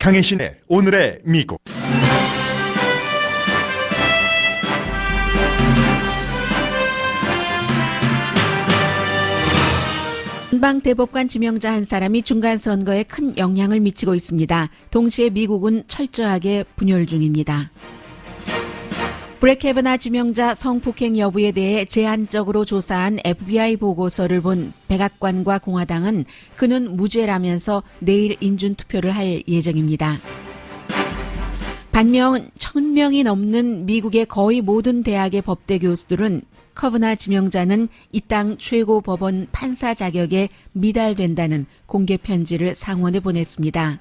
강혜신의 오늘의 미국. 연방대법관 지명자 한 사람이 중간선거에 큰 영향을 미치고 있습니다. 동시에 미국은 철저하게 분열 중입니다. 브렉 캐버나 지명자 성폭행 여부에 대해 제한적으로 조사한 FBI 보고서를 본 백악관과 공화당은 그는 무죄라면서 내일 인준투표를 할 예정입니다. 반면 1000명이 넘는 미국의 거의 모든 대학의 법대 교수들은 커버나 지명자는 이 땅 최고 법원 판사 자격에 미달된다는 공개 편지를 상원에 보냈습니다.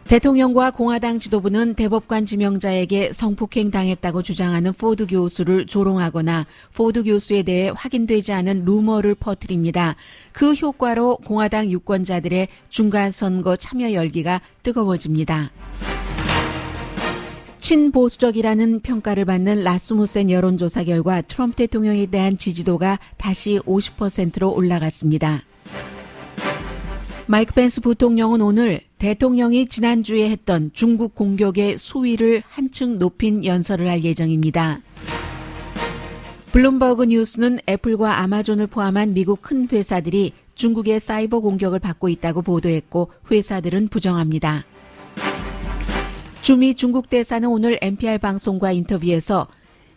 대통령과 공화당 지도부는 대법관 지명자에게 성폭행 당했다고 주장하는 포드 교수를 조롱하거나 포드 교수에 대해 확인되지 않은 루머를 퍼뜨립니다. 그 효과로 공화당 유권자들의 중간선거 참여 열기가 뜨거워집니다. 친보수적이라는 평가를 받는 라스무센 여론조사 결과 트럼프 대통령에 대한 지지도가 다시 50%로 올라갔습니다. 마이크 펜스 부통령은 오늘 대통령이 지난주에 했던 중국 공격의 수위를 한층 높인 연설을 할 예정입니다. 블룸버그 뉴스는 애플과 아마존을 포함한 미국 큰 회사들이 중국의 사이버 공격을 받고 있다고 보도했고 회사들은 부정합니다. 주미 중국 대사는 오늘 NPR 방송과 인터뷰에서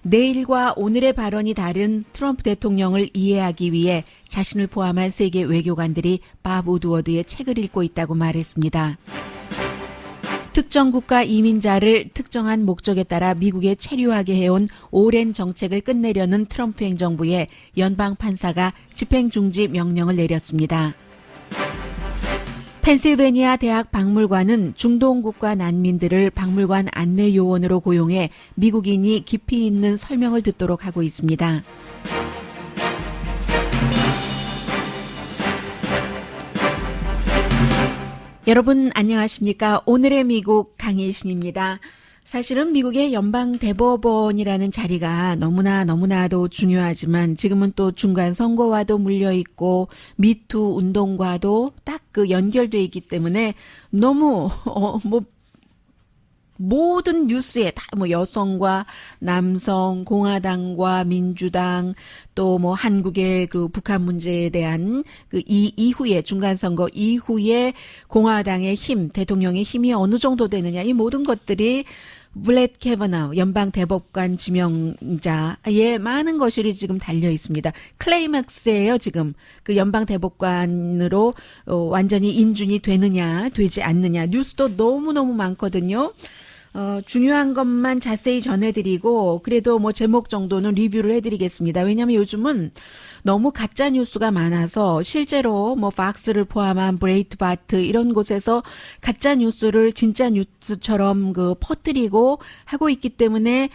내일과 오늘의 발언이 다른 트럼프 대통령을 이해하기 위해 자신을 포함한 세계 외교관들이 밥 우드워드의 책을 읽고 있다고 말했습니다. 특정 국가 이민자를 특정한 목적에 따라 미국에 체류하게 해온 오랜 정책을 끝내려는 트럼프 행정부에 연방 판사가 집행 중지 명령을 내렸습니다. 펜실베니아 대학 박물관은 중동 국가 난민들을 박물관 안내 요원으로 고용해 미국인이 깊이 있는 설명을 듣도록 하고 있습니다. 여러분 안녕하십니까? 오늘의 미국 강혜신입니다. 사실은 미국의 연방대법원이라는 자리가 너무나도 중요하지만 지금은 또 중간선거와도 물려있고 미투 운동과도 딱 그 연결돼 있기 때문에 너무 모든 뉴스에 다 여성과 남성, 공화당과 민주당 또 한국의 그 북한 문제에 대한 그 이후에 중간선거 이후에 공화당의 힘, 대통령의 힘이 어느 정도 되느냐 이 모든 것들이 브렛 캐버나우 연방 대법관 지명자의 많은 것이 지금 달려 있습니다. 클라이맥스예요, 지금. 그 연방 대법관으로 완전히 인준이 되느냐, 되지 않느냐. 뉴스도 너무너무 많거든요. 중요한 것만 자세히 전해드리고 그래도 제목 정도는 리뷰를 해드리겠습니다. 왜냐하면 요즘은 너무 가짜 뉴스가 많아서 실제로 팍스를 포함한 브레이트바트 이런 곳에서 가짜 뉴스를 진짜 뉴스처럼 퍼뜨리고 하고 있기 때문에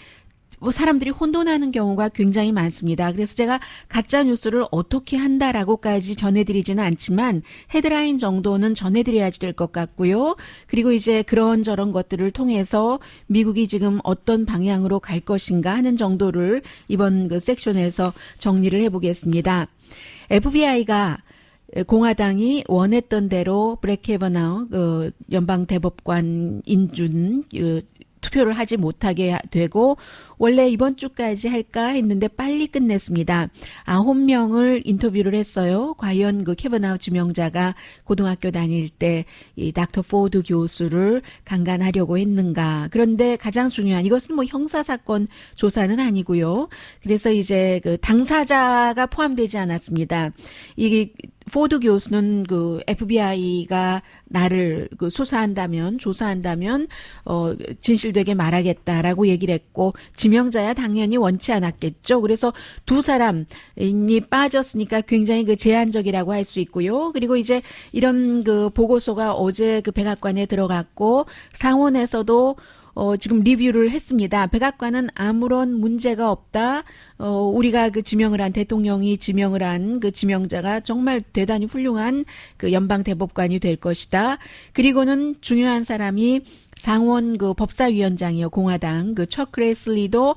사람들이 혼돈하는 경우가 굉장히 많습니다. 그래서 제가 가짜 뉴스를 어떻게 한다라고까지 전해드리지는 않지만 헤드라인 정도는 전해드려야 될 것 같고요. 그리고 이제 그런저런 것들을 통해서 미국이 지금 어떤 방향으로 갈 것인가 하는 정도를 이번 그 섹션에서 정리를 해보겠습니다. FBI가 공화당이 원했던 대로 브렉 캐버나우 연방 대법관 인준 투표를 하지 못하게 되고 원래 이번 주까지 할까 했는데 빨리 끝냈습니다. 9명을 인터뷰를 했어요. 과연 그 캐버나우 지명자가 고등학교 다닐 때 이 닥터 포드 교수를 강간하려고 했는가. 그런데 가장 중요한 이것은 형사사건 조사는 아니고요. 그래서 이제 그 당사자가 포함되지 않았습니다. 이게 포드 교수는 그 FBI가 나를 조사한다면 진실되게 말하겠다라고 얘기를 했고 지명자야 당연히 원치 않았겠죠. 그래서 두 사람이 빠졌으니까 굉장히 제한적이라고 할 수 있고요. 그리고 이제 이런 보고서가 어제 백악관에 들어갔고 상원에서도 지금 리뷰를 했습니다. 백악관은 아무런 문제가 없다. 우리가 지명을 한 대통령이 지명을 한 지명자가 정말 대단히 훌륭한 연방 대법관이 될 것이다. 그리고는 중요한 사람이 상원 그 법사위원장이요, 공화당 그 척 그레슬리도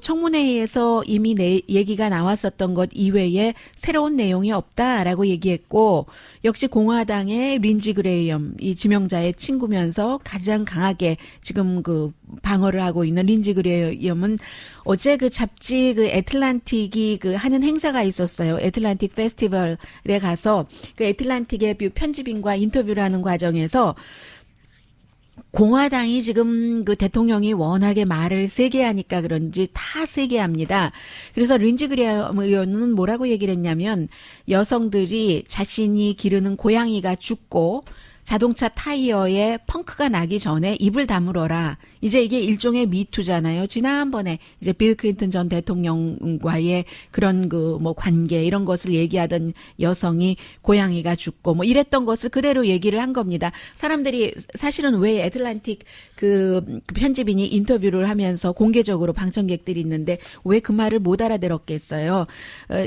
청문회에서 이미 얘기가 나왔었던 것 이외에 새로운 내용이 없다라고 얘기했고, 역시 공화당의 린지 그레이엄, 이 지명자의 친구면서 가장 강하게 지금 그 방어를 하고 있는 린지 그레이엄은 어제 그 잡지 그 애틀란틱이 그 하는 행사가 있었어요. 애틀란틱 페스티벌에 가서 그 애틀란틱의 편집인과 인터뷰를 하는 과정에서 공화당이 지금 그 대통령이 워낙에 말을 세게 하니까 그런지 다 세게 합니다. 그래서 린지 그레이엄 의원은 뭐라고 얘기를 했냐면, 여성들이 자신이 기르는 고양이가 죽고 자동차 타이어에 펑크가 나기 전에 입을 다물어라. 이제 이게 일종의 미투잖아요. 지난번에 이제 빌 클린턴 전 대통령과의 그런 그 뭐 관계 이런 것을 얘기하던 여성이 고양이가 죽고 뭐 이랬던 것을 그대로 얘기를 한 겁니다. 사람들이 사실은 왜 애틀란틱 그 편집인이 인터뷰를 하면서 공개적으로 방청객들이 있는데 왜 그 말을 못 알아들었겠어요.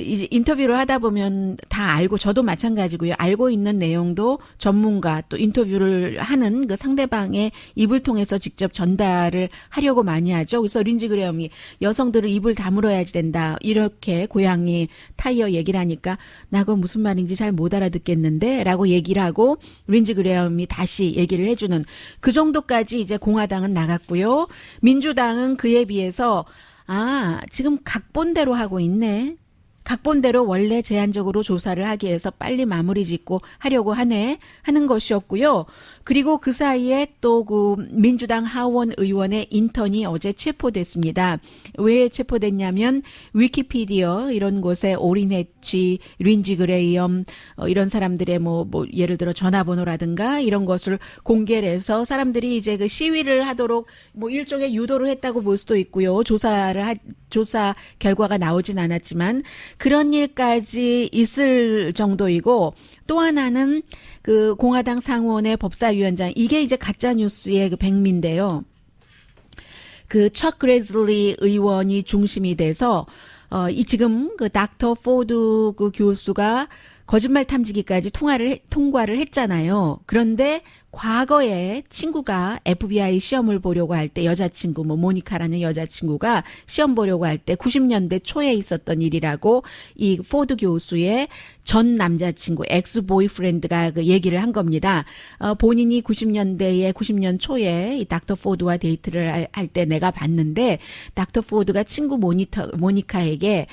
이제 인터뷰를 하다 보면 다 알고, 저도 마찬가지고요. 알고 있는 내용도 전문가 또 인터뷰를 하는 그 상대방의 입을 통해서 직접 전달을 하려고 많이 하죠. 그래서 린지 그레엄이 여성들은 입을 다물어야지 된다, 이렇게 고양이 타이어 얘기를 하니까 나 그거 무슨 말인지 잘 못 알아듣겠는데 라고 얘기를 하고, 린지 그레엄이 다시 얘기를 해주는 그 정도까지 이제 공화당은 나갔고요. 민주당은 그에 비해서 지금 각본대로 하고 있네. 각본대로 원래 제한적으로 조사를 하기 위해서 빨리 마무리 짓고 하려고 하는 것이었고요. 그리고 그 사이에 또 그 민주당 하원 의원의 인턴이 어제 체포됐습니다. 왜 체포됐냐면 위키피디어 이런 곳에 올인했지, 린지 그레이엄 이런 사람들의 뭐 예를 들어 전화번호라든가 이런 것을 공개를 해서 사람들이 이제 그 시위를 하도록 뭐 일종의 유도를 했다고 볼 수도 있고요. 조사 결과가 나오진 않았지만 그런 일까지 있을 정도이고, 또 하나는 그 공화당 상원의 법사위원장, 이게 이제 가짜 뉴스의 그 백미인데요. 그 척 그레슬리 의원이 중심이 돼서 이 지금 그 닥터 포드 그 교수가 거짓말 탐지기까지 통과를 했잖아요. 그런데 과거에 친구가 FBI 시험을 보려고 할 때, 여자친구 모니카라는 여자친구가 시험 보려고 할 때 90년대 초에 있었던 일이라고 이 포드 교수의 전 남자친구 엑스 보이프렌드가 그 얘기를 한 겁니다. 본인이 90년 초에 이 닥터 포드와 데이트를 할 때 내가 봤는데, 닥터 포드가 친구 모니카에게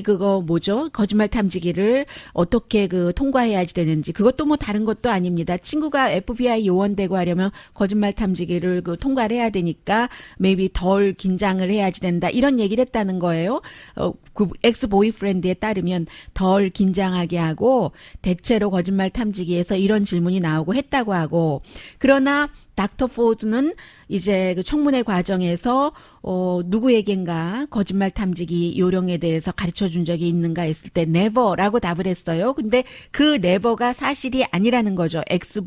그거 뭐죠? 거짓말 탐지기를 어떻게 그 통과해야지 되는지, 그것도 뭐 다른 것도 아닙니다. 친구가 FBI 요원되고 하려면 거짓말 탐지기를 그 통과를 해야 되니까 maybe 덜 긴장을 해야지 된다, 이런 얘기를 했다는 거예요. 그 엑스 보이프렌드에 따르면 덜 긴장하게 하고 대체로 거짓말 탐지기에서 이런 질문이 나오고 했다고 하고, 그러나 닥터 포드는 이제 그 청문회 과정에서 누구에겐가 거짓말 탐지기 요령에 대해서 가르쳐 준 적이 있는가 했을 때 never라고 답을 했어요. 근데 그 never가 사실이 아니라는 거죠. 엑스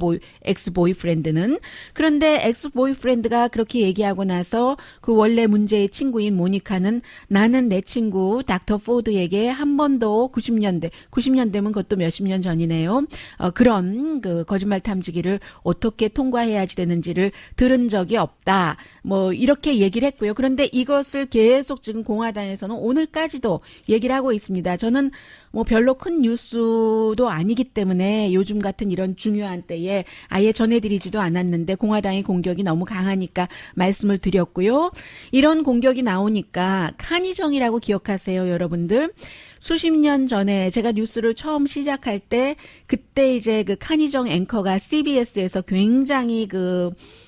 보이프렌드는. 그런데 엑스 보이프렌드가 그렇게 얘기하고 나서 그 원래 문제의 친구인 모니카는 나는 내 친구 닥터 포드에게 한 번도 90년대면 그것도 몇십 년 전이네요. 그런 그 거짓말 탐지기를 어떻게 통과해야지 되는지를 들은 적이 없다. 뭐 이렇게 얘기를 했고요. 그런데 이것을 계속 지금 공화당에서는 오늘까지도 얘기를 하고 있습니다. 저는 뭐 별로 큰 뉴스도 아니기 때문에 요즘 같은 이런 중요한 때에 아예 전해드리지도 않았는데 공화당의 공격이 너무 강하니까 말씀을 드렸고요. 이런 공격이 나오니까 카니정이라고 기억하세요, 여러분들? 수십 년 전에 제가 뉴스를 처음 시작할 때, 그때 이제 그 카니정 앵커가 CBS에서 굉장히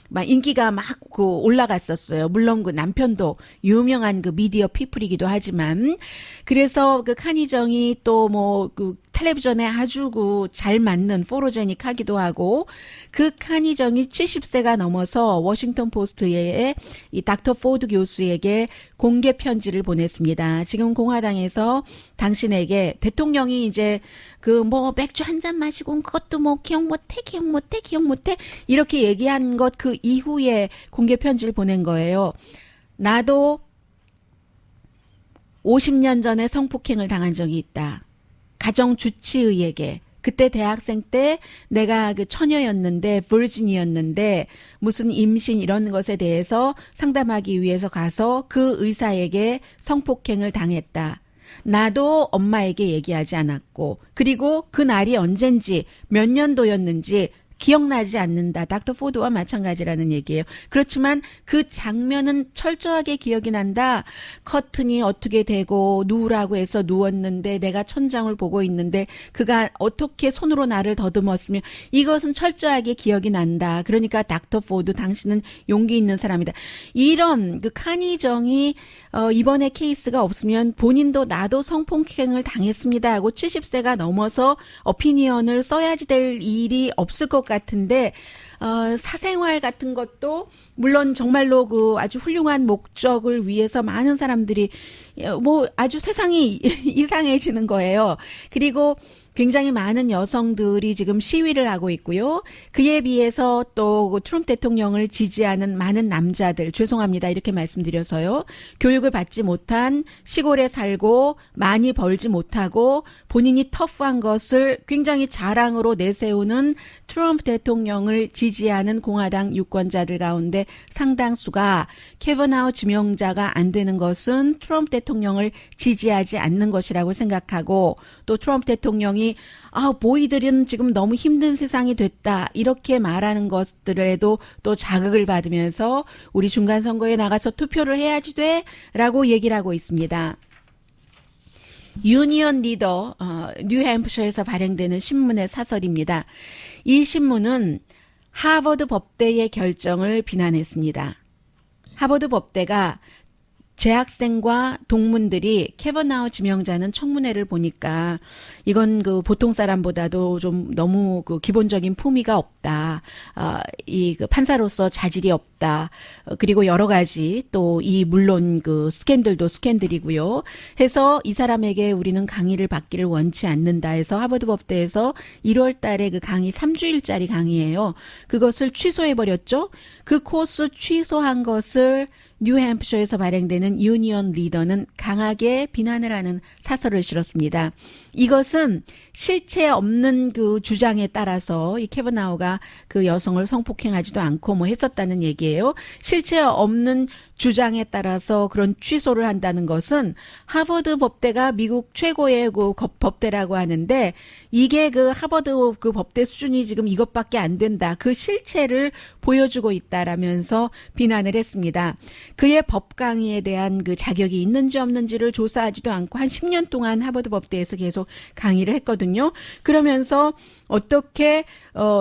막 인기가 막 올라갔었어요. 물론 그 남편도 유명한 그 미디어 피플이기도 하지만, 그래서 그 카니정이 또 뭐 텔레비전에 아주 잘 맞는 포로제닉하기도 하고, 그 카니정이 70세가 넘어서 워싱턴 포스트에 이 닥터 포드 교수에게 공개 편지를 보냈습니다. 지금 공화당에서 당신에게 대통령이 이제 맥주 한 잔 마시고 그것도 기억 못해 이렇게 얘기한 것 그 이후에 공개 편지를 보낸 거예요. 나도 50년 전에 성폭행을 당한 적이 있다. 가정 주치의에게 그때 대학생 때 내가 그 처녀였는데, virgin이었는데, 무슨 임신 이런 것에 대해서 상담하기 위해서 가서 그 의사에게 성폭행을 당했다. 나도 엄마에게 얘기하지 않았고, 그리고 그 날이 언젠지, 몇 년도였는지, 기억나지 않는다. 닥터 포드와 마찬가지라는 얘기예요. 그렇지만 그 장면은 철저하게 기억이 난다. 커튼이 어떻게 되고 누우라고 해서 누웠는데 내가 천장을 보고 있는데 그가 어떻게 손으로 나를 더듬었으며 이것은 철저하게 기억이 난다. 그러니까 닥터 포드 당신은 용기 있는 사람이다. 이런 그 카니정이 이번에 케이스가 없으면 본인도 나도 성폭행을 당했습니다 하고 70세가 넘어서 어피니언을 써야지 될 일이 없을 것 같은데 사생활 같은 것도 물론 정말로 그 아주 훌륭한 목적을 위해서 많은 사람들이 뭐 아주 세상이 이상해지는 거예요. 그리고 굉장히 많은 여성들이 지금 시위를 하고 있고요. 그에 비해서 또 트럼프 대통령을 지지하는 많은 남자들, 죄송합니다. 이렇게 말씀드려서요. 교육을 받지 못한 시골에 살고 많이 벌지 못하고 본인이 터프한 것을 굉장히 자랑으로 내세우는 트럼프 대통령을 지지하는 공화당 유권자들 가운데 상당수가 캐버나우 지명자가 안 되는 것은 트럼프 대통령을 지지하지 않는 것이라고 생각하고 또 트럼프 대통령이 보이들은 지금 너무 힘든 세상이 됐다. 이렇게 말하는 것들에도 또 자극을 받으면서 우리 중간선거에 나가서 투표를 해야지 돼. 라고 얘기를 하고 있습니다. 유니언 리더, 뉴햄프셔에서 발행되는 신문의 사설입니다. 이 신문은 하버드 법대의 결정을 비난했습니다. 하버드 법대가 재학생과 동문들이 캐버나우 지명자는 청문회를 보니까 이건 그 보통 사람보다도 좀 너무 그 기본적인 품위가 없다. 이 그 판사로서 자질이 없다. 그리고 여러 가지 또 이 물론 그 스캔들도 스캔들이고요. 해서 이 사람에게 우리는 강의를 받기를 원치 않는다 해서 하버드 법대에서 1월 달에 그 강의 3주일짜리 강의예요. 그것을 취소해 버렸죠. 그 코스 취소한 것을 뉴햄프셔에서 발행되는 유니언 리더는 강하게 비난을 하는 사설을 실었습니다. 이것은 실체 없는 그 주장에 따라서 이 캐버나우가 그 여성을 성폭행하지도 않고 뭐 했었다는 얘기예요. 실체 없는 주장에 따라서 그런 취소를 한다는 것은 하버드 법대가 미국 최고의 그 법대라고 하는데 이게 그 하버드 그 법대 수준이 지금 이것밖에 안 된다. 그 실체를 보여주고 있다라면서 비난을 했습니다. 그의 법 강의에 대한 그 자격이 있는지 없는지를 조사하지도 않고 한 10년 동안 하버드 법대에서 계속 강의를 했거든요. 그러면서 어떻게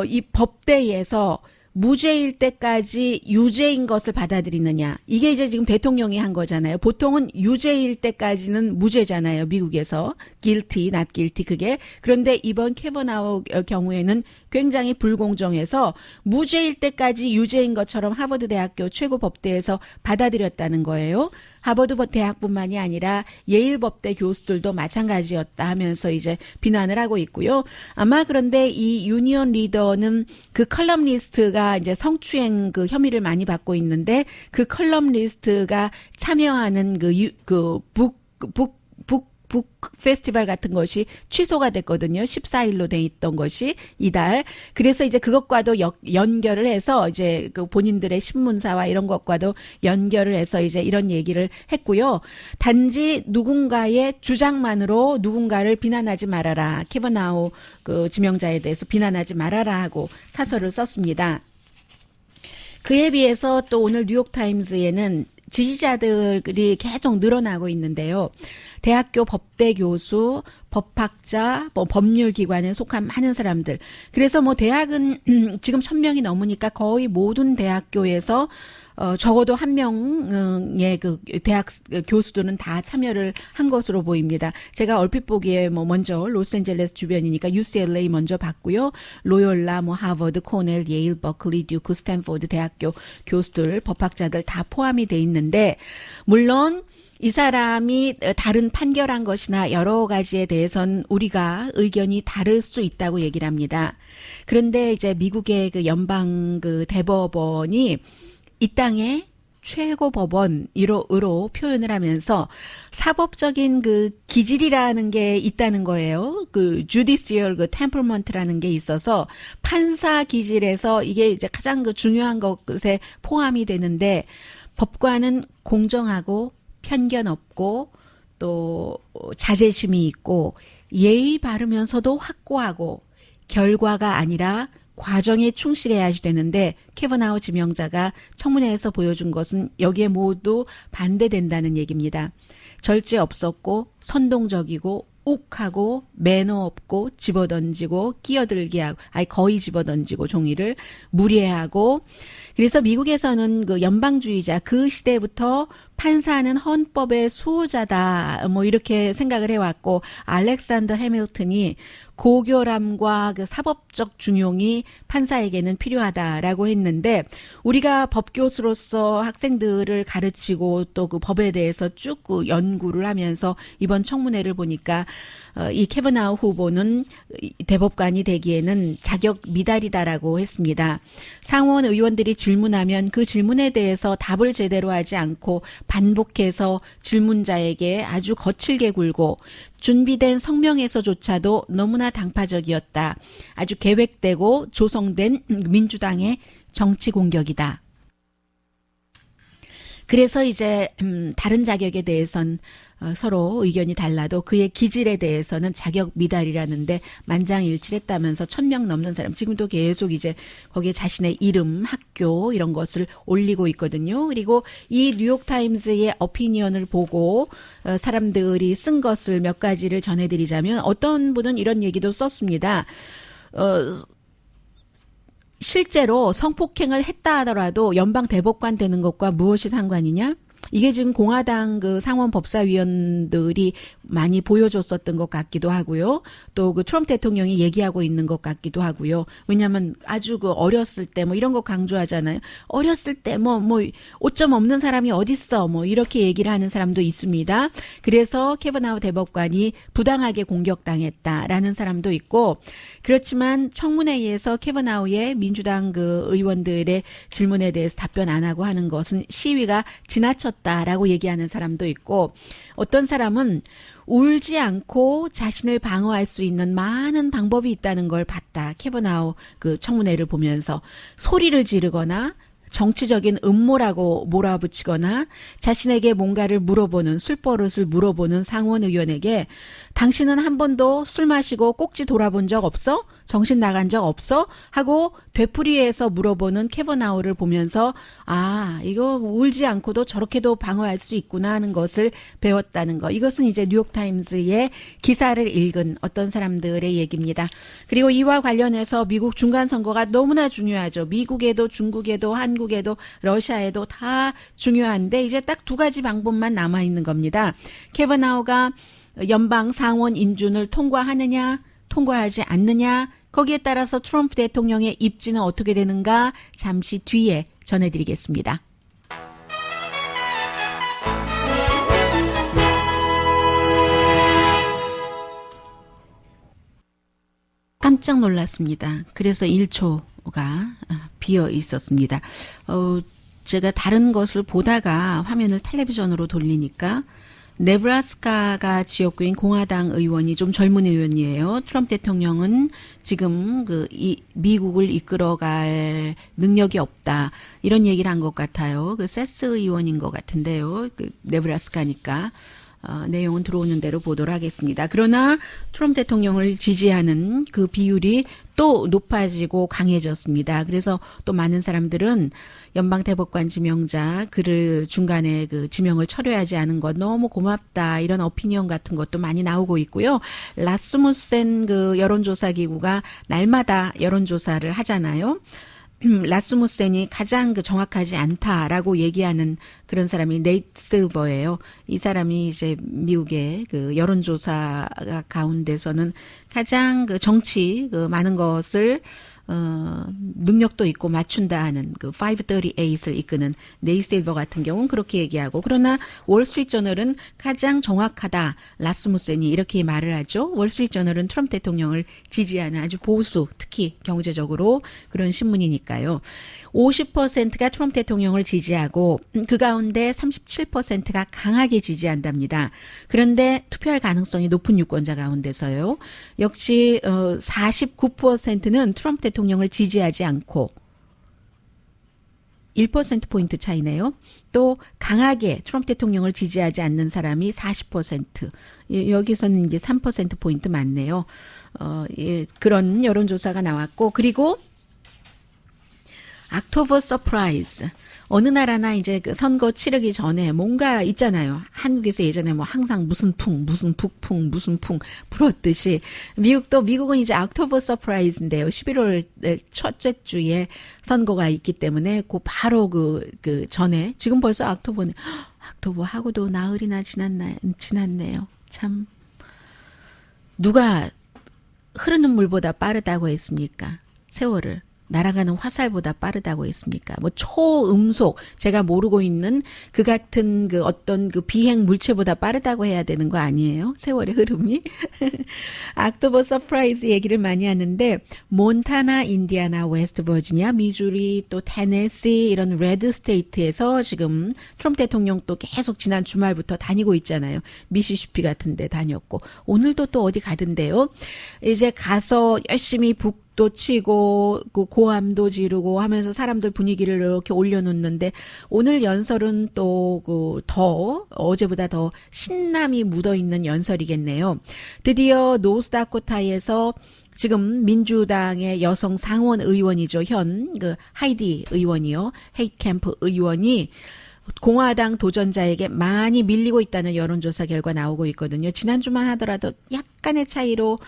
이 법대에서 무죄일 때까지 유죄인 것을 받아들이느냐. 이게 이제 지금 대통령이 한 거잖아요. 보통은 유죄일 때까지는 무죄잖아요. 미국에서. guilty, not guilty 그게. 그런데 이번 캐버나우 경우에는 굉장히 불공정해서 무죄일 때까지 유죄인 것처럼 하버드 대학교 최고 법대에서 받아들였다는 거예요. 하버드 대학뿐만이 아니라 예일 법대 교수들도 마찬가지였다 하면서 이제 비난을 하고 있고요. 아마 그런데 이 유니언 리더는 그 컬럼리스트가 이제 성추행 혐의를 많이 받고 있는데 그 컬럼리스트가 참여하는 북 페스티벌 같은 것이 취소가 됐거든요. 14일로 돼 있던 것이 이달. 그래서 이제 그것과도 연결을 해서 이제 그 본인들의 신문사와 이런 것과도 연결을 해서 이제 이런 얘기를 했고요. 단지 누군가의 주장만으로 누군가를 비난하지 말아라. 캐버나우 그 지명자에 대해서 비난하지 말아라 하고 사설을 썼습니다. 그에 비해서 또 오늘 뉴욕타임즈에는 지지자들이 계속 늘어나고 있는데요. 대학교 법대 교수, 법학자, 뭐 법률기관에 속한 많은 사람들. 그래서 뭐 대학은 지금 1000명이 넘으니까 거의 모든 대학교에서 적어도 한 명의 그 대학 교수들은 다 참여를 한 것으로 보입니다. 제가 얼핏 보기에 뭐 먼저 로스앤젤레스 주변이니까 UCLA 먼저 봤고요. 로욜라, 뭐 하버드, 코넬, 예일, 버클리, 듀크, 스탠포드 대학교 교수들, 법학자들 다 포함이 돼 있는데 물론 이 사람이 다른 판결한 것이나 여러 가지에 대해서는 우리가 의견이 다를 수 있다고 얘기를 합니다. 그런데 이제 미국의 그 연방 그 대법원이 이 땅에 최고 법원으로 표현을 하면서 사법적인 그 기질이라는 게 있다는 거예요. 그 judicial 그 temperament라는 게 있어서 판사 기질에서 이게 이제 가장 그 중요한 것에 포함이 되는데 법관은 공정하고 편견 없고 또 자제심이 있고 예의 바르면서도 확고하고 결과가 아니라 과정에 충실해야 되는데 캐버나우 지명자가 청문회에서 보여준 것은 여기에 모두 반대된다는 얘기입니다. 절제 없었고 선동적이고 욱하고 매너 없고 집어던지고 끼어들게 하고 거의 집어던지고 종이를 무례하고 그래서 미국에서는 그 연방주의자 그 시대부터 판사는 헌법의 수호자다 뭐 이렇게 생각을 해왔고 알렉산더 해밀턴이 고결함과 그 사법적 중용이 판사에게는 필요하다라고 했는데 우리가 법교수로서 학생들을 가르치고 또 그 법에 대해서 쭉 그 연구를 하면서 이번 청문회를 보니까 이 캐버나우 후보는 대법관이 되기에는 자격 미달이다라고 했습니다. 상원 의원들이 질문하면 그 질문에 대해서 답을 제대로 하지 않고 반복해서 질문자에게 아주 거칠게 굴고 준비된 성명에서조차도 너무나 당파적이었다. 아주 계획되고 조성된 민주당의 정치 공격이다. 그래서 이제 다른 자격에 대해선 서로 의견이 달라도 그의 기질에 대해서는 자격 미달이라는데 만장일치했다면서 1,000명 넘는 사람 지금도 계속 이제 거기에 자신의 이름, 학교 이런 것을 올리고 있거든요. 그리고 이 뉴욕타임즈의 오피니언을 보고 사람들이 쓴 것을 몇 가지를 전해드리자면 어떤 분은 이런 얘기도 썼습니다. 실제로 성폭행을 했다 하더라도 연방 대법관 되는 것과 무엇이 상관이냐? 이게 지금 공화당 그 상원 법사위원들이 많이 보여줬었던 것 같기도 하고요. 또 그 트럼프 대통령이 얘기하고 있는 것 같기도 하고요. 왜냐하면 아주 그 어렸을 때 뭐 이런 거 강조하잖아요. 어렸을 때 뭐 5점 없는 사람이 어딨어 뭐 이렇게 얘기를 하는 사람도 있습니다. 그래서 캐버나우 대법관이 부당하게 공격당했다라는 사람도 있고 그렇지만 청문회에서 캐버나우의 민주당 그 의원들의 질문에 대해서 답변 안 하고 하는 것은 시위가 지나쳤다라고 얘기하는 사람도 있고 어떤 사람은 울지 않고 자신을 방어할 수 있는 많은 방법이 있다는 걸 봤다. 캐버나우 그 청문회를 보면서 소리를 지르거나 정치적인 음모라고 몰아붙이거나 자신에게 뭔가를 물어보는 술버릇을 물어보는 상원 의원에게 당신은 한 번도 술 마시고 꼭지 돌아본 적 없어? 정신 나간 적 없어? 하고 되풀이해서 물어보는 캐버나우를 보면서 아 이거 울지 않고도 저렇게도 방어할 수 있구나 하는 것을 배웠다는 거. 이것은 이제 뉴욕타임즈의 기사를 읽은 어떤 사람들의 얘기입니다. 그리고 이와 관련해서 미국 중간선거가 너무나 중요하죠. 미국에도 중국에도 한국에도 러시아에도 다 중요한데 이제 딱 두 가지 방법만 남아있는 겁니다. 캐버나우가 연방 상원 인준을 통과하느냐 통과하지 않느냐 거기에 따라서 트럼프 대통령의 입지는 어떻게 되는가 잠시 뒤에 전해드리겠습니다. 깜짝 놀랐습니다. 그래서 1초가 비어 있었습니다. 제가 다른 것을 보다가 화면을 텔레비전으로 돌리니까 네브라스카가 지역구인 공화당 의원이 좀 젊은 의원이에요. 트럼프 대통령은 지금 미국을 이끌어갈 능력이 없다. 이런 얘기를 한 것 같아요. 그 세스 의원인 것 같은데요. 네브라스카니까. 내용은 들어오는 대로 보도록 하겠습니다. 그러나 트럼프 대통령을 지지하는 그 비율이 또 높아지고 강해졌습니다. 그래서 또 많은 사람들은 연방 대법관 지명자 그를 중간에 그 지명을 철회하지 않은 것 너무 고맙다 이런 오피니언 같은 것도 많이 나오고 있고요. 라스무센 그 여론조사 기구가 날마다 여론조사를 하잖아요. 라스무센이 가장 그 정확하지 않다라고 얘기하는 그런 사람이 네이트 실버예요. 이 사람이 이제 미국의 그 여론조사 가운데서는 가장 그 정치 그 많은 것을 능력도 있고 맞춘다 하는 그 538을 이끄는 네이실버 같은 경우는 그렇게 얘기하고, 그러나 월스트리트저널은 가장 정확하다, 라스무센이 이렇게 말을 하죠. 월스트리트저널은 트럼프 대통령을 지지하는 아주 보수, 특히 경제적으로 그런 신문이니까요. 50%가 트럼프 대통령을 지지하고 그 가운데 37%가 강하게 지지한답니다. 그런데 투표할 가능성이 높은 유권자 가운데서요. 역시 49%는 트럼프 대통령을 지지하지 않고 1%포인트 차이네요. 또 강하게 트럼프 대통령을 지지하지 않는 사람이 40%. 여기서는 이제 3%포인트 많네요. 예, 그런 여론조사가 나왔고, 그리고 옥토버 서프라이즈. 어느 나라나 이제 그 선거 치르기 전에 뭔가 있잖아요. 한국에서 예전에 뭐 항상 무슨 북풍, 무슨 풍 불었듯이 미국은 이제 옥토버 서프라이즈인데요. 11월 첫째 주에 선거가 있기 때문에 바로 그 전에, 지금 벌써 옥토버 하고도 나흘이나 지났네요. 참, 누가 흐르는 물보다 빠르다고 했습니까? 세월을. 날아가는 화살보다 빠르다고 했습니까? 뭐 초음속, 제가 모르고 있는 그 같은 그 어떤 그 비행 물체보다 빠르다고 해야 되는 거 아니에요? 세월의 흐름이. 옥토버 서프라이즈 얘기를 많이 하는데, 몬타나, 인디아나, 웨스트 버지니아, 미주리, 또 테네시 이런 레드 스테이트에서 지금 트럼프 대통령 또 계속 지난 주말부터 다니고 있잖아요. 미시시피 같은 데 다녔고, 오늘도 또 어디 가던데요. 이제 가서 열심히 도 치고 그 고함도 지르고 하면서 사람들 분위기를 이렇게 올려놓는데, 오늘 연설은 또 더 어제보다 더 신남이 묻어있는 연설이겠네요. 드디어 노스다코타에서 지금 민주당의 여성 상원 의원이죠. 현 하이디 의원이요. 헤이캠프 의원이 공화당 도전자에게 많이 밀리고 있다는 여론조사 결과 나오고 있거든요. 지난주만 하더라도 약간의 차이로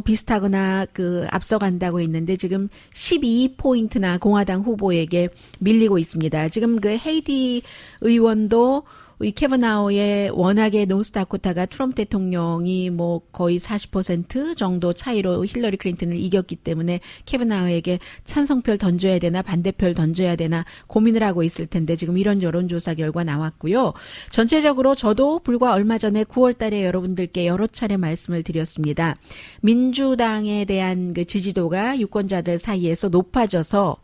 비슷하거나 앞서간다고 했는데, 지금 12포인트나 공화당 후보에게 밀리고 있습니다. 지금 헤이디 의원도 이 캐버나우의 워낙에 노스다코타가 트럼프 대통령이 거의 40% 정도 차이로 힐러리 클린턴을 이겼기 때문에 캐버나우에게 찬성票던져야 되나 반대票던져야 되나 고민을 하고 있을 텐데, 지금 이런 여론조사 결과 나왔고요. 전체적으로 저도 불과 얼마 전에 9월 달에 여러분들께 여러 차례 말씀을 드렸습니다. 민주당에 대한 지지도가 유권자들 사이에서 높아져서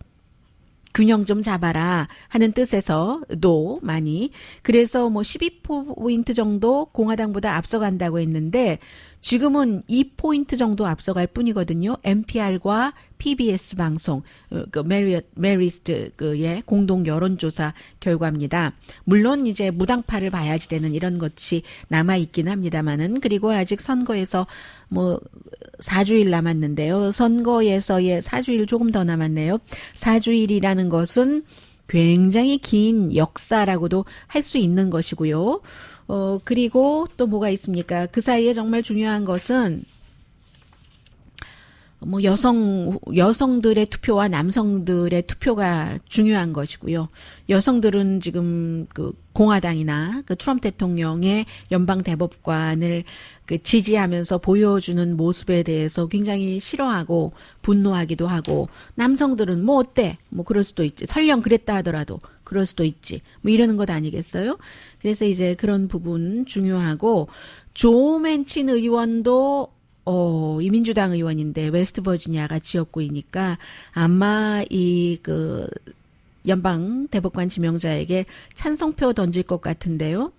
균형 좀 잡아라 하는 뜻에서도 많이, 그래서 12포인트 정도 공화당보다 앞서간다고 했는데, 지금은 2포인트 정도 앞서갈 뿐이거든요. NPR과 PBS 방송, 메리스트의 공동 여론조사 결과입니다. 물론 이제 무당파를 봐야지 되는 이런 것이 남아있긴 합니다만은, 그리고 아직 선거에서 4주일 남았는데요. 선거에서의 4주일 조금 더 남았네요. 4주일이라는 것은 굉장히 긴 역사라고도 할 수 있는 것이고요. 그리고 또 뭐가 있습니까? 그 사이에 정말 중요한 것은 여성들의 투표와 남성들의 투표가 중요한 것이고요. 여성들은 지금 공화당이나 트럼프 대통령의 연방 대법관을 지지하면서 보여주는 모습에 대해서 굉장히 싫어하고 분노하기도 하고, 남성들은 어때? 그럴 수도 있지. 설령 그랬다 하더라도 그럴 수도 있지. 이러는 것 아니겠어요? 그래서 이제 그런 부분 중요하고, 조 맨친 의원도 이 민주당 의원인데 웨스트 버지니아가 지역구이니까 아마 연방 대법관 지명자에게 찬성표 던질 것 같은데요.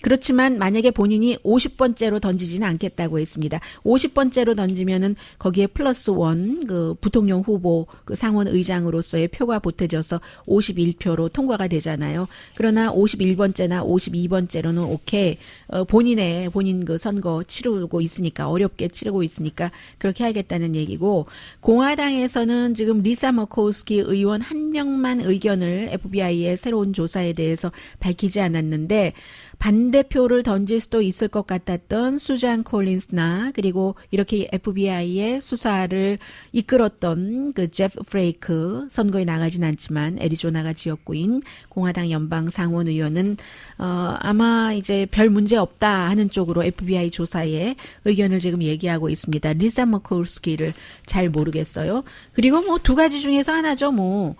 그렇지만 만약에 본인이 50번째로 던지지는 않겠다고 했습니다. 50번째로 던지면은 거기에 플러스 원 부통령 후보 상원 의장으로서의 표가 보태져서 51표로 통과가 되잖아요. 그러나 51번째나 52번째로는 오케이. 본인 선거 치르고 있으니까, 어렵게 치르고 있으니까 그렇게 하겠다는 얘기고, 공화당에서는 지금 리사 머코우스키 의원 한 명만 의견을 FBI의 새로운 조사에 대해서 밝히지 않았는데, 반대 반대표를 던질 수도 있을 것 같았던 수잔 콜린스나 그리고 이렇게 FBI의 수사를 이끌었던 그 제프 프레이크 선거에 나가진 않지만 애리조나가 지역구인 공화당 연방 상원 의원은 아마 이제 별 문제 없다 하는 쪽으로 FBI 조사에 의견을 지금 얘기하고 있습니다. 리사 머코스키를 잘 모르겠어요. 그리고 뭐 두 가지 중에서 하나죠. 뭐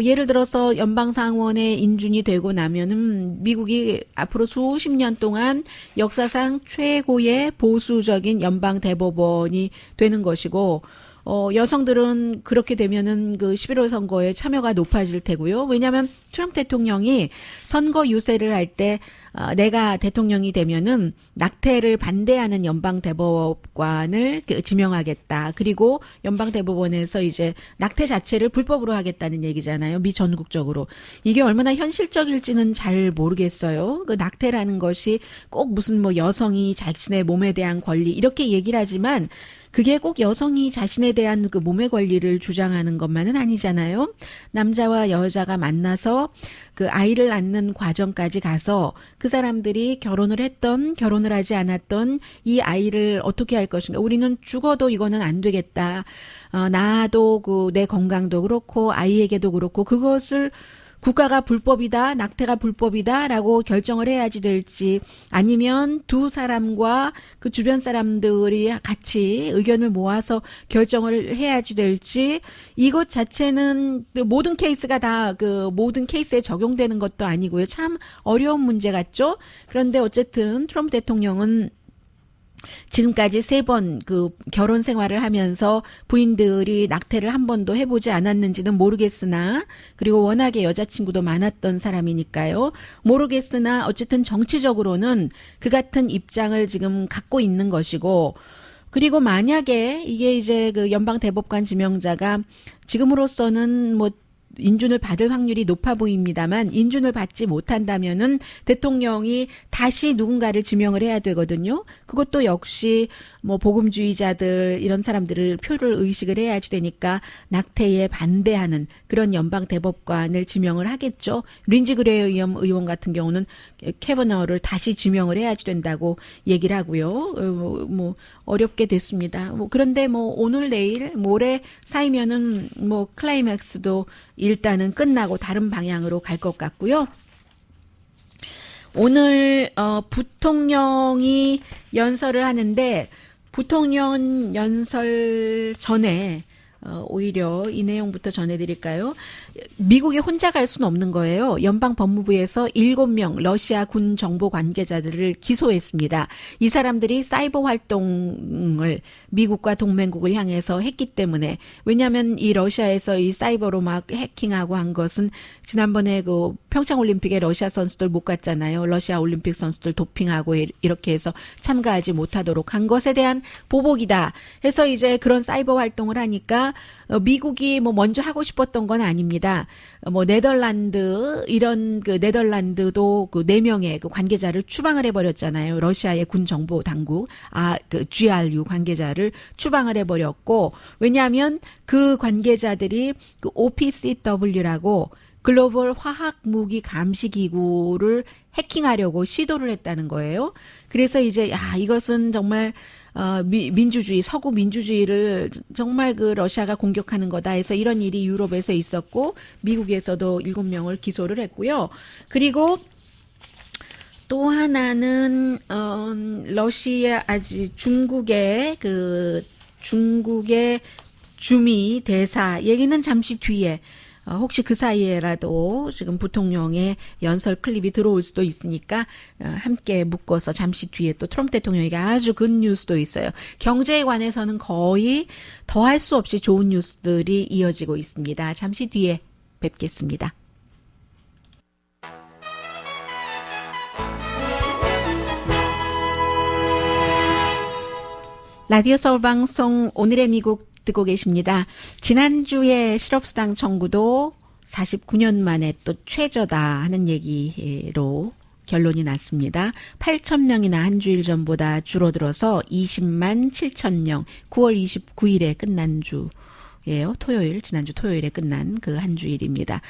예를 들어서 연방상원에 인준이 되고 나면은 미국이 앞으로 수십 년 동안 역사상 최고의 보수적인 연방대법원이 되는 것이고, 여성들은 그렇게 되면은 그 11월 선거에 참여가 높아질 테고요. 왜냐하면 트럼프 대통령이 선거 유세를 할 때 내가 대통령이 되면은 낙태를 반대하는 연방대법관을 지명하겠다. 그리고 연방대법원에서 이제 낙태 자체를 불법으로 하겠다는 얘기잖아요. 미 전국적으로. 이게 얼마나 현실적일지는 잘 모르겠어요. 그 낙태라는 것이 꼭 무슨 뭐 여성이 자신의 몸에 대한 권리 이렇게 얘기를 하지만 그게 꼭 여성이 자신에 대한 그 몸의 권리를 주장하는 것만은 아니잖아요. 남자와 여자가 만나서 그 아이를 낳는 과정까지 가서 그 사람들이 결혼을 했던 결혼을 하지 않았던 이 아이를 어떻게 할 것인가. 우리는 죽어도 이거는 안 되겠다. 나도 그 내 건강도 그렇고 아이에게도 그렇고 그것을 국가가 불법이다, 낙태가 불법이다라고 결정을 해야지 될지 아니면 두 사람과 그 주변 사람들이 같이 의견을 모아서 결정을 해야지 될지 이것 자체는 모든 케이스가 다 그 모든 케이스에 적용되는 것도 아니고요. 참 어려운 문제 같죠? 그런데 어쨌든 트럼프 대통령은 지금까지 3번 그 결혼 생활을 하면서 부인들이 낙태를 한 번도 해보지 않았는지는 모르겠으나 그리고 워낙에 여자친구도 많았던 사람이니까요. 모르겠으나 어쨌든 정치적으로는 그 같은 입장을 지금 갖고 있는 것이고 그리고 만약에 이게 이제 그 연방 대법관 지명자가 지금으로서는 뭐 인준을 받을 확률이 높아 보입니다만 인준을 받지 못한다면은 대통령이 다시 누군가를 지명을 해야 되거든요. 그것도 역시 뭐 복음주의자들 이런 사람들을 표를 의식을 해야지 되니까 낙태에 반대하는 그런 연방 대법관을 지명을 하겠죠. 린지 그레이엄 의원 같은 경우는 캐버너를 다시 지명을 해야지 된다고 얘기를 하고요. 뭐 어렵게 됐습니다. 뭐 그런데 뭐 오늘 내일 모레 사이면은 뭐 클라이맥스도 일단은 끝나고 다른 방향으로 갈 것 같고요. 오늘 부통령이 연설을 하는데 부통령 연설 전에 오히려 이 내용부터 전해드릴까요? 미국이 혼자 갈 수는 없는 거예요. 연방 법무부에서 7명 러시아 군 정보 관계자들을 기소했습니다. 이 사람들이 사이버 활동을 미국과 동맹국을 향해서 했기 때문에 왜냐하면 이 러시아에서 이 사이버로 막 해킹하고 한 것은 지난번에 그 평창 올림픽에 러시아 선수들 못 갔잖아요. 러시아 올림픽 선수들 도핑하고 이렇게 해서 참가하지 못하도록 한 것에 대한 보복이다. 해서 이제 그런 사이버 활동을 하니까 미국이 뭐 먼저 하고 싶었던 건 아닙니다. 뭐 네덜란드 이런 그 네덜란드도 그 4명의 그 관계자를 추방을 해버렸잖아요. 러시아의 군 정보 당국 그 GRU 관계자를 추방을 해버렸고 왜냐하면 그 관계자들이 그 OPCW라고 글로벌 화학 무기 감시 기구를 해킹하려고 시도를 했다는 거예요. 그래서 이제 이것은 정말 민주주의, 서구 민주주의를 정말 그 러시아가 공격하는 거다 해서 이런 일이 유럽에서 있었고 미국에서도 7명을 기소를 했고요. 그리고 또 하나는 중국의 주미 대사 얘기는 잠시 뒤에 혹시 그 사이에라도 지금 부통령의 연설 클립이 들어올 수도 있으니까 함께 묶어서 잠시 뒤에 또 트럼프 대통령에게 아주 근 뉴스도 있어요. 경제에 관해서는 거의 더할 수 없이 좋은 뉴스들이 이어지고 있습니다. 잠시 뒤에 뵙겠습니다. 라디오 서울 방송 오늘의 미국 듣고 계십니다. 지난주에 실업수당 청구도 49년 만에 또 최저다 하는 얘기로 결론이 났습니다. 8,000명이나 한 주일 전보다 줄어들어서 20만 7천 명 9월 29일에 끝난 주예요. 지난주 토요일에 끝난 그 한 주일입니다.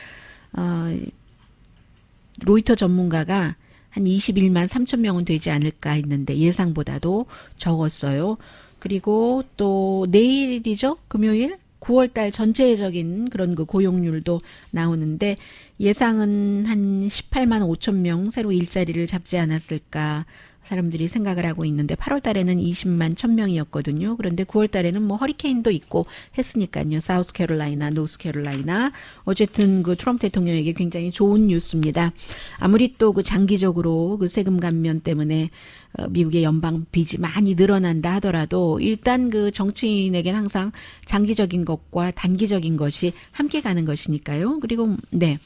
로이터 전문가가 한 21만 3천 명은 되지 않을까 했는데 예상보다도 적었어요. 그리고 또 내일이죠? 금요일? 9월달 전체적인 그런 그 고용률도 나오는데 예상은 한 18만 5천 명 새로 일자리를 잡지 않았을까 사람들이 생각을 하고 있는데 8월 달에는 20만 1,000명이었거든요. 그런데 9월 달에는 뭐 허리케인도 있고 했으니까요. 사우스캐롤라이나, 노스캐롤라이나. 어쨌든 그 트럼프 대통령에게 굉장히 좋은 뉴스입니다. 아무리 또 그 장기적으로 그 세금 감면 때문에 미국의 연방 빚이 많이 늘어난다 하더라도 일단 그 정치인에게는 항상 장기적인 것과 단기적인 것이 함께 가는 것이니까요. 그리고 네.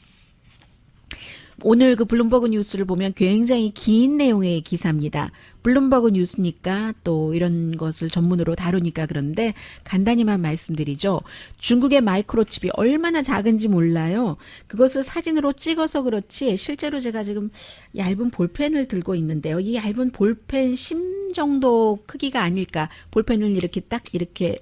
오늘 그 블룸버그 뉴스를 보면 굉장히 긴 내용의 기사입니다. 블룸버그 뉴스니까 또 이런 것을 전문으로 다루니까 그런데 간단히만 말씀드리죠. 중국의 마이크로칩이 얼마나 작은지 몰라요. 그것을 사진으로 찍어서 그렇지 실제로 제가 지금 얇은 볼펜을 들고 있는데요. 이 얇은 볼펜 심 정도 크기가 아닐까. 볼펜을 이렇게 딱 이렇게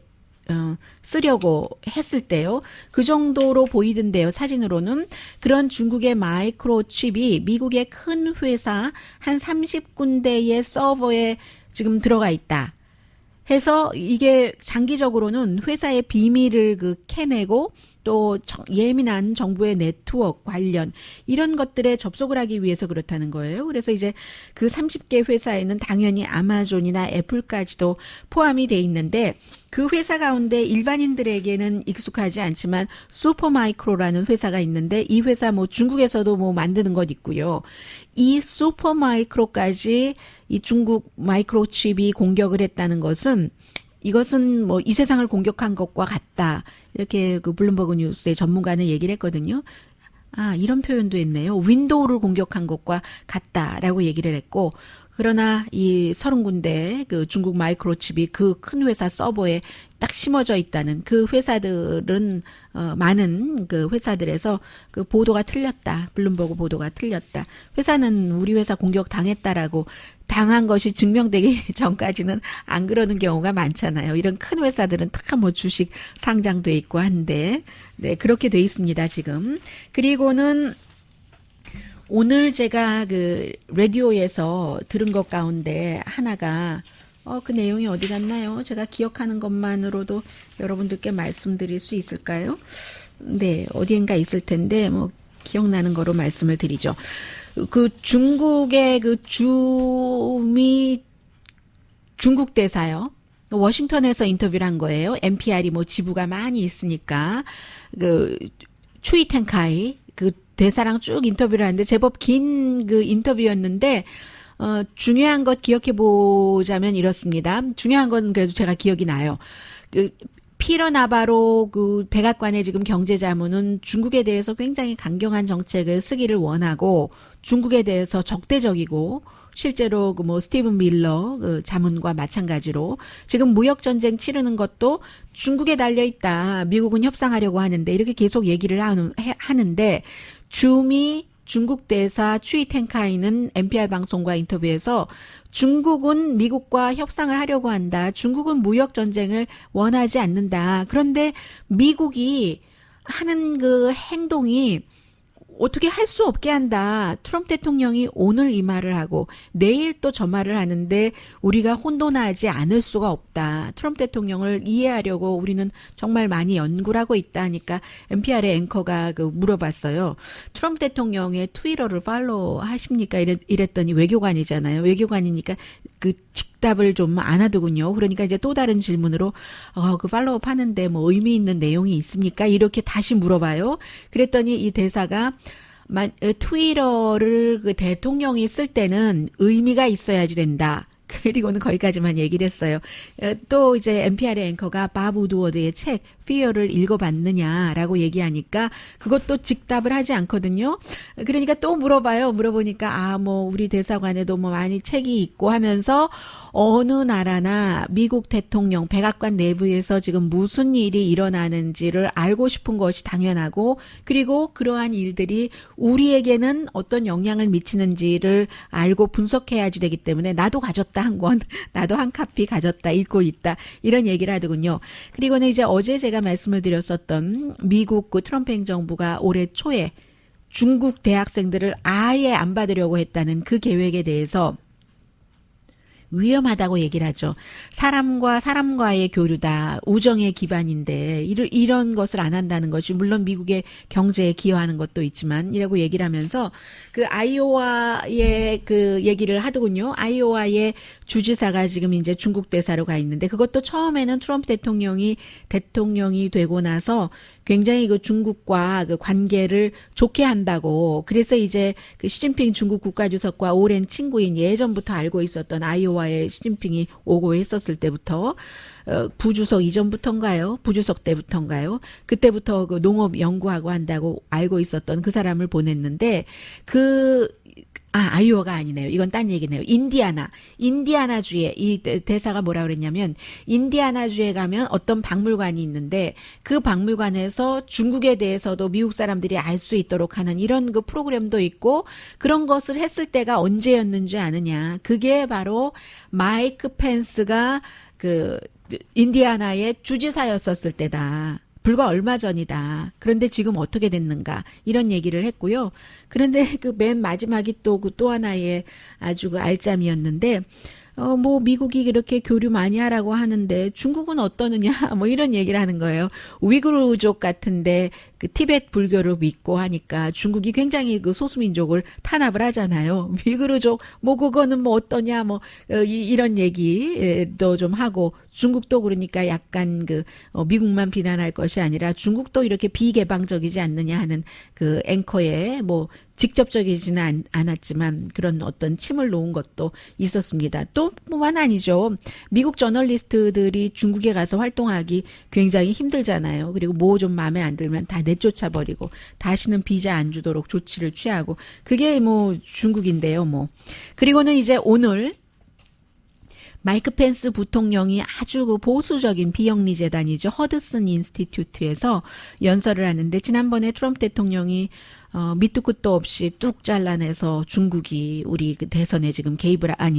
쓰려고 했을 때요. 그 정도로 보이던데요. 사진으로는. 그런 중국의 마이크로칩이 미국의 큰 회사 한 30군데의 서버에 지금 들어가 있다. 해서 이게 장기적으로는 회사의 비밀을 그 캐내고 또 예민한 정부의 네트워크 관련 이런 것들에 접속을 하기 위해서 그렇다는 거예요. 그래서 이제 그 30개 회사에는 당연히 아마존이나 애플까지도 포함이 돼 있는데 그 회사 가운데 일반인들에게는 익숙하지 않지만 슈퍼마이크로라는 회사가 있는데 이 회사 뭐 중국에서도 뭐 만드는 것 있고요. 이 슈퍼마이크로까지 이 중국 마이크로칩이 공격을 했다는 것은 이것은 뭐 이 세상을 공격한 것과 같다. 이렇게 그 블룸버그 뉴스의 전문가는 얘기를 했거든요. 아, 이런 표현도 했네요. 윈도우를 공격한 것과 같다라고 얘기를 했고, 그러나 이 30군데 그 중국 마이크로칩이 그 큰 회사 서버에 딱 심어져 있다는 그 회사들은 많은 그 회사들에서 그 보도가 틀렸다. 블룸버그 보도가 틀렸다. 회사는 우리 회사 공격 당했다라고 당한 것이 증명되기 전까지는 안 그러는 경우가 많잖아요. 이런 큰 회사들은 다 뭐 주식 상장돼 있고 한데 네, 그렇게 돼 있습니다, 지금. 그리고는 오늘 제가 그 라디오에서 들은 것 가운데 하나가 그 내용이 어디 갔나요? 제가 기억하는 것만으로도 여러분들께 말씀드릴 수 있을까요? 네, 어디엔가 있을 텐데 뭐 기억나는 거로 말씀을 드리죠. 그 중국의 그 주미 중국 대사요. 워싱턴에서 인터뷰를 한 거예요. NPR이 뭐 지부가 많이 있으니까 그 추이 텐카이 그 대사랑 쭉 인터뷰를 하는데 제법 긴 그 인터뷰였는데 중요한 것 기억해 보자면 이렇습니다. 중요한 건 그래도 제가 기억이 나요. 그 피터 나바로 그 백악관의 지금 경제자문은 중국에 대해서 굉장히 강경한 정책을 쓰기를 원하고 중국에 대해서 적대적이고 실제로 그 뭐 스티븐 밀러 그 자문과 마찬가지로 지금 무역 전쟁 치르는 것도 중국에 달려 있다. 미국은 협상하려고 하는데 이렇게 계속 얘기를 하는데 주미 중국 대사 추이 텐카이는 NPR 방송과 인터뷰에서 중국은 미국과 협상을 하려고 한다. 중국은 무역 전쟁을 원하지 않는다. 그런데 미국이 하는 그 행동이 어떻게 할 수 없게 한다. 트럼프 대통령이 오늘 이 말을 하고 내일 또 저 말을 하는데 우리가 혼돈하지 않을 수가 없다. 트럼프 대통령을 이해하려고 우리는 정말 많이 연구를 하고 있다 하니까 NPR의 앵커가 그 물어봤어요. 트럼프 대통령의 트위터를 팔로우 하십니까? 이랬더니 외교관이잖아요. 외교관이니까 그 답을 좀 안 하더군요. 그러니까 이제 또 다른 질문으로 그 팔로업 하는데 뭐 의미 있는 내용이 있습니까? 이렇게 다시 물어봐요. 그랬더니 이 대사가 트위터를 그 대통령이 쓸 때는 의미가 있어야지 된다. 그리고는 거기까지만 얘기를 했어요. 또 이제 NPR의 앵커가 밥 우드워드의 책 Fear를 읽어봤느냐라고 얘기하니까 그것도 직답을 하지 않거든요. 그러니까 또 물어봐요. 물어보니까 뭐 우리 대사관에도 뭐 많이 책이 있고 하면서 어느 나라나 미국 대통령 백악관 내부에서 지금 무슨 일이 일어나는지를 알고 싶은 것이 당연하고 그리고 그러한 일들이 우리에게는 어떤 영향을 미치는지를 알고 분석해야지 되기 때문에 나도 가졌다 한 권, 나도 한 카피 가졌다, 읽고 있다 이런 얘기를 하더군요. 그리고는 이제 어제 제가 말씀을 드렸었던 미국 그 트럼프 행정부가 올해 초에 중국 대학생들을 아예 안 받으려고 했다는 그 계획에 대해서 위험하다고 얘기를 하죠. 사람과 사람과의 교류다. 우정의 기반인데 이런 것을 안 한다는 것이 물론 미국의 경제에 기여하는 것도 있지만 이라고 얘기를 하면서 그 아이오와의 그 얘기를 하더군요. 아이오와의 주지사가 지금 이제 중국 대사로 가 있는데 그것도 처음에는 트럼프 대통령이 되고 나서 굉장히 그 중국과 그 관계를 좋게 한다고 그래서 이제 그 시진핑 중국 국가주석과 오랜 친구인 예전부터 알고 있었던 아이오와의 시진핑이 오고 했었을 때부터 부주석 이전부터인가요? 부주석 때부터인가요? 그때부터 그 농업 연구하고 한다고 알고 있었던 그 사람을 보냈는데 아이오가 아니네요. 이건 딴 얘기네요. 인디아나주에 이 대사가 뭐라 그랬냐면 인디아나주에 가면 어떤 박물관이 있는데 그 박물관에서 중국에 대해서도 미국 사람들이 알 수 있도록 하는 이런 그 프로그램도 있고 그런 것을 했을 때가 언제였는지 아느냐. 그게 바로 마이크 펜스가 그 인디아나의 주지사였었을 때다. 불과 얼마 전이다. 그런데 지금 어떻게 됐는가 이런 얘기를 했고요. 그런데 그 맨 마지막이 또 하나의 아주 그 알짜미였는데 뭐 미국이 그렇게 교류 많이 하라고 하는데 중국은 어떠느냐 뭐 이런 얘기를 하는 거예요. 우이그르족 같은데 그 티베트 불교를 믿고 하니까 중국이 굉장히 그 소수민족을 탄압을 하잖아요. 우이그르족 뭐 그거는 뭐 어떠냐 뭐 이런 얘기도 좀 하고 중국도 그러니까 약간 그 미국만 비난할 것이 아니라 중국도 이렇게 비개방적이지 않느냐 하는 그 앵커의 뭐 직접적이지는 않았지만 그런 어떤 침을 놓은 것도 있었습니다. 또 뿐만 아니죠. 미국 저널리스트들이 중국에 가서 활동하기 굉장히 힘들잖아요. 그리고 뭐 좀 마음에 안 들면 다 내쫓아버리고 다시는 비자 안 주도록 조치를 취하고 그게 뭐 중국인데요. 뭐 그리고는 이제 오늘 마이크 펜스 부통령이 아주 그 보수적인 비영리 재단이죠. 허드슨 인스티튜트에서 연설을 하는데 지난번에 트럼프 대통령이 밑도 끝도 없이 뚝 잘라내서 중국이 우리 그 대선에 지금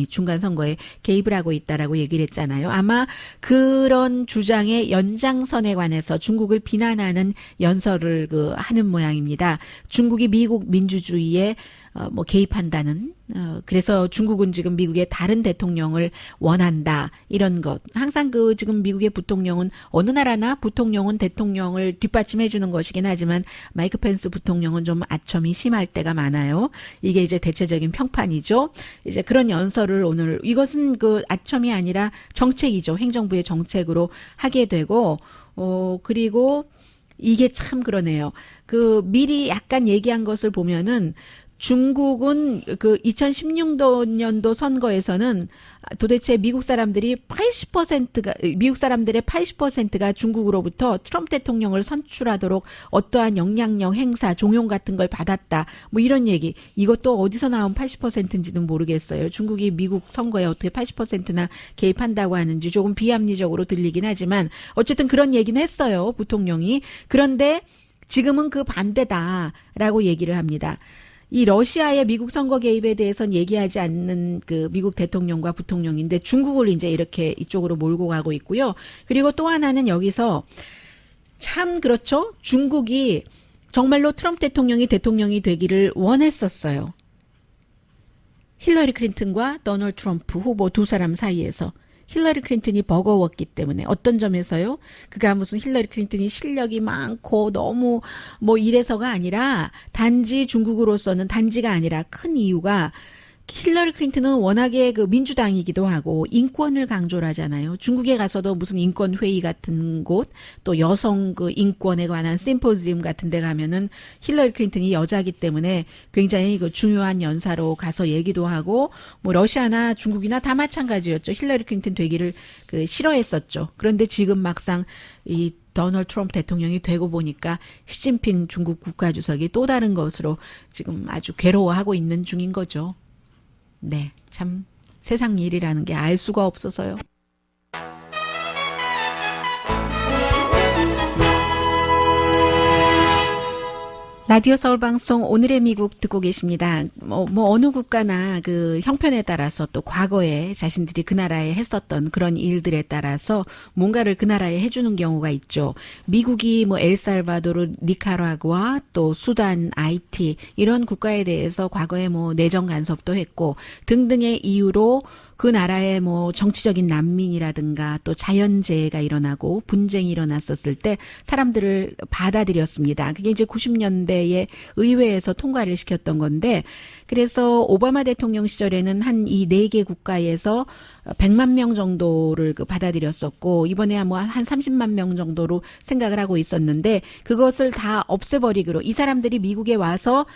중간 선거에 개입을 하고 있다라고 얘기를 했잖아요. 아마 그런 주장의 연장선에 관해서 중국을 비난하는 연설을 하는 모양입니다. 중국이 미국 민주주의에 뭐 개입한다는 그래서 중국은 지금 미국의 다른 대통령을 원한다 이런 것 항상 지금 미국의 부통령은 어느 나라나 부통령은 대통령을 뒷받침해 주는 것이긴 하지만 마이크 펜스 부통령은 좀 아첨이 심할 때가 많아요. 이게 이제 대체적인 평판이죠. 이제 그런 연설을 오늘 이것은 그 아첨이 아니라 정책이죠. 행정부의 정책으로 하게 되고 그리고 이게 참 그러네요. 미리 약간 얘기한 것을 보면은 중국은 2016년도 선거에서는 도대체 미국 사람들의 80%가 중국으로부터 트럼프 대통령을 선출하도록 어떠한 영향력 행사, 종용 같은 걸 받았다. 뭐 이런 얘기. 이것도 어디서 나온 80%인지는 모르겠어요. 중국이 미국 선거에 어떻게 80%나 개입한다고 하는지 조금 비합리적으로 들리긴 하지만 어쨌든 그런 얘기는 했어요. 부통령이. 그런데 지금은 그 반대다라고 얘기를 합니다. 이 러시아의 미국 선거 개입에 대해서는 얘기하지 않는 미국 대통령과 부통령인데 중국을 이제 이렇게 이쪽으로 몰고 가고 있고요. 그리고 또 하나는 여기서 참 그렇죠. 중국이 정말로 트럼프 대통령이 되기를 원했었어요. 힐러리 클린턴과 도널드 트럼프 후보 두 사람 사이에서. 힐러리 클린턴이 버거웠기 때문에 어떤 점에서요? 그가 무슨 힐러리 클린턴이 실력이 많고 너무 뭐 이래서가 아니라 단지 중국으로서는 단지가 아니라 큰 이유가 힐러리 클린턴은 워낙에 민주당이기도 하고 인권을 강조를 하잖아요. 중국에 가서도 무슨 인권 회의 같은 곳, 또 여성 인권에 관한 심포지엄 같은 데 가면은 힐러리 클린턴이 여자이기 때문에 굉장히 중요한 연사로 가서 얘기도 하고 뭐 러시아나 중국이나 다 마찬가지였죠. 힐러리 클린턴 되기를 싫어했었죠. 그런데 지금 막상 이 도널드 트럼프 대통령이 되고 보니까 시진핑 중국 국가주석이 또 다른 것으로 지금 아주 괴로워하고 있는 중인 거죠. 네, 참 세상 일이라는 게 알 수가 없어서요. 라디오 서울 방송 오늘의 미국 듣고 계십니다. 어느 국가나 그 형편에 따라서 또 과거에 자신들이 그 나라에 했었던 그런 일들에 따라서 뭔가를 그 나라에 해주는 경우가 있죠. 미국이 뭐 엘살바도르, 니카라구아, 또 수단, 아이티 이런 국가에 대해서 과거에 뭐 내정 간섭도 했고 등등의 이유로 그 나라에 뭐 정치적인 난민이라든가 또 자연재해가 일어나고 분쟁이 일어났었을 때 사람들을 받아들였습니다. 그게 이제 90년대에 의회에서 통과를 시켰던 건데 그래서 오바마 대통령 시절에는 한 이 4개 국가에서 100만 명 정도를 받아들였었고 이번에야 뭐 한 30만 명 정도로 생각을 하고 있었는데 그것을 다 없애버리기로 이 사람들이 미국에 와서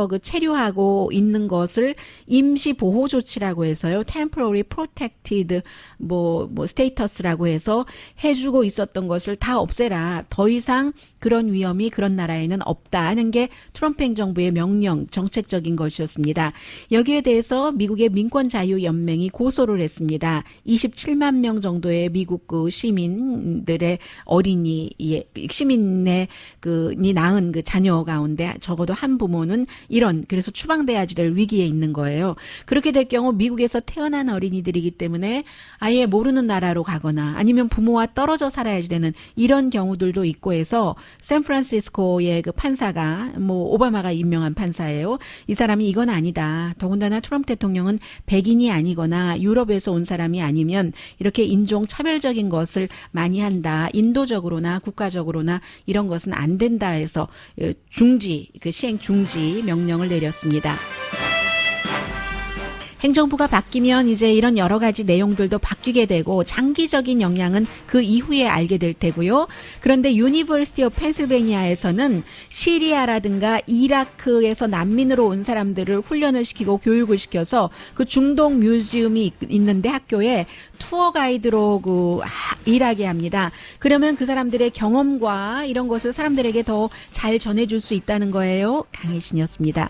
그 체류하고 있는 것을 임시 보호 조치라고 해서요. temporary protected 뭐 스테이터스라고 해서 해주고 있었던 것을 다 없애라. 더 이상 그런 위험이 그런 나라에는 없다 하는 게 트럼프 행정부의 명령, 정책적인 것이었습니다. 여기에 대해서 미국의 민권자유연맹이 고소를 했습니다. 27만 명 정도의 미국 그 시민들의 시민의 니 낳은 그 자녀 가운데 적어도 한 부모는 그래서 추방돼야지 될 위기에 있는 거예요. 그렇게 될 경우 미국에서 태어난 어린이들이기 때문에 아예 모르는 나라로 가거나 아니면 부모와 떨어져 살아야지 되는 이런 경우들도 있고 해서 샌프란시스코의 그 판사가 오바마가 임명한 판사예요. 이 사람이 이건 아니다. 더군다나 트럼프 대통령은 백인이 아니거나 유럽에서 온 사람이 아니면 이렇게 인종 차별적인 것을 많이 한다. 인도적으로나 국가적으로나 이런 것은 안 된다 해서 시행 중지 명령을 내렸습니다. 행정부가 바뀌면 이제 이런 여러 가지 내용들도 바뀌게 되고 장기적인 영향은 그 이후에 알게 될 테고요. 그런데 유니버시티 오브 펜실베니아에서는 시리아라든가 이라크에서 난민으로 온 사람들을 훈련을 시키고 교육을 시켜서 그 중동 뮤지엄이 있는데 학교에 투어 가이드로 일하게 합니다. 그러면 그 사람들의 경험과 이런 것을 사람들에게 더 잘 전해줄 수 있다는 거예요. 강혜신이었습니다.